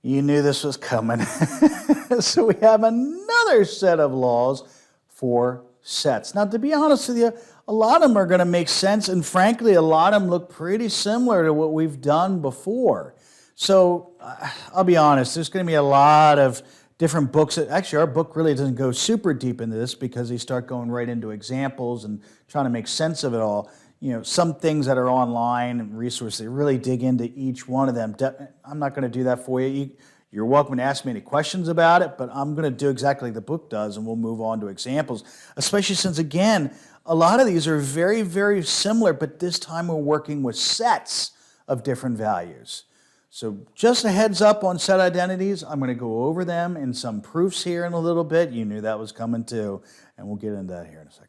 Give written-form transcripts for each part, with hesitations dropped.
You knew this was coming. So we have another set of laws for sets. Now, to be honest with you, a lot of them are going to make sense, and frankly, a lot of them look pretty similar to what we've done before. So I'll be honest, there's going to be a lot of different books. Actually, our book really doesn't go super deep into this because they start going right into examples and trying to make sense of it all. You know, some things that are online and resources, they really dig into each one of them. I'm not going to do that for you. You're welcome to ask me any questions about it, but I'm going to do exactly like the book does, and we'll move on to examples, especially since, again, a lot of these are very, very similar, but this time we're working with sets of different values. So just a heads up on set identities. I'm going to go over them in some proofs here in a little bit. You knew that was coming too, and we'll get into that here in a second.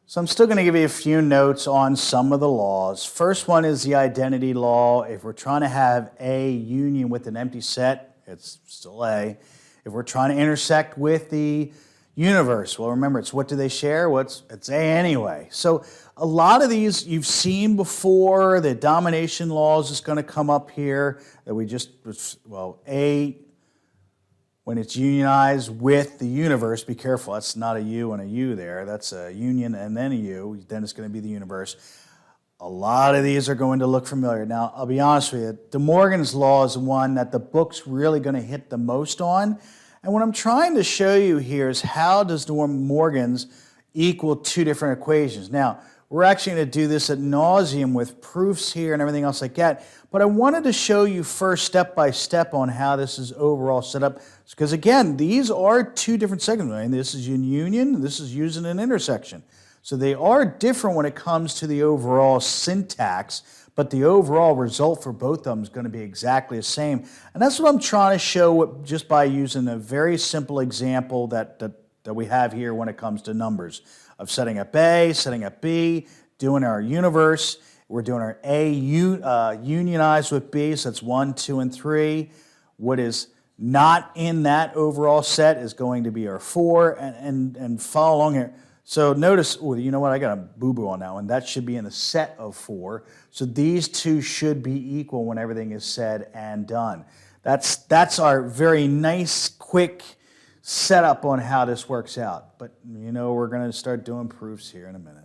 So I'm still going to give you a few notes on some of the laws. First one is the identity law. If we're trying to have A union with an empty set, it's still A. If we're trying to intersect with the universe, well, remember, it's what do they share? It's A anyway. So a lot of these you've seen before. The domination laws is going to come up here. That we just, well, A, when it's unionized with the universe, be careful, that's not a U and a U there. That's a union and then a U. Then it's going to be the universe. A lot of these are going to look familiar. Now, I'll be honest with you, De Morgan's law is one that the book's really going to hit the most on. And what I'm trying to show you here is how does De Morgan's equal two different equations. Now, we're actually going to do this ad nauseum with proofs here and everything else like that. But I wanted to show you first step by step on how this is overall set up. Because again, these are two different segments. I mean, this is in union, this is using an intersection. So they are different when it comes to the overall syntax, but the overall result for both of them is going to be exactly the same. And that's what I'm trying to show just by using a very simple example that we have here when it comes to numbers. Of setting up A, setting up B, doing our universe. We're doing our A unionized with B, so that's 1, 2, and 3. What is not in that overall set is going to be our 4, and follow along here. So notice, oh, you know what, I got a boo-boo on that one. That should be in the set of 4. So these two should be equal when everything is said and done. That's our very nice, quick setup on how this works out. But you know, we're going to start doing proofs here in a minute.